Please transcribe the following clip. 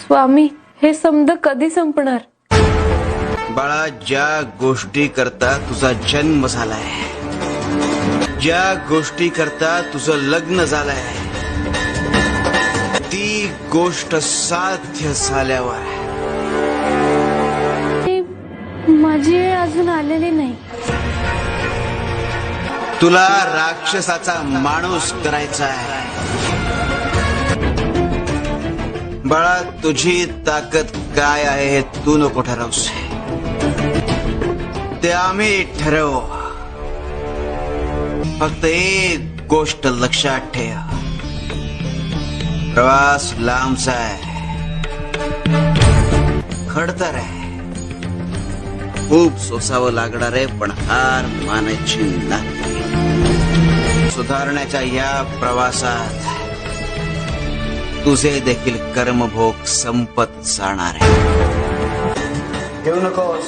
स्वामी, हे समद कधी संपणार? बाळा, ज्या गोष्टी करता तुझा जन्म झालाय, ज्या गोष्टी करता तुझं लग्न झालंय, ती गोष्ट साध्य झाल्यावर माझी वेळ अजून आलेली नाही. तुला राक्षसाचा माणूस करायचा आहे. बाळा, तुझी ताकद काय आहे हे तू नको ठरवूस, ते आम्ही ठरवू. फक्त एक गोष्ट लक्षात ठेव, प्रवास लांबचा आहे, खडतर आहे, खूप सोसावं लागणार आहे, पण हार मानायची नाही. सुधारण्याच्या या प्रवासात तुझे देखील कर्मभोग संपत जाणार आहे. घेऊ नकोस.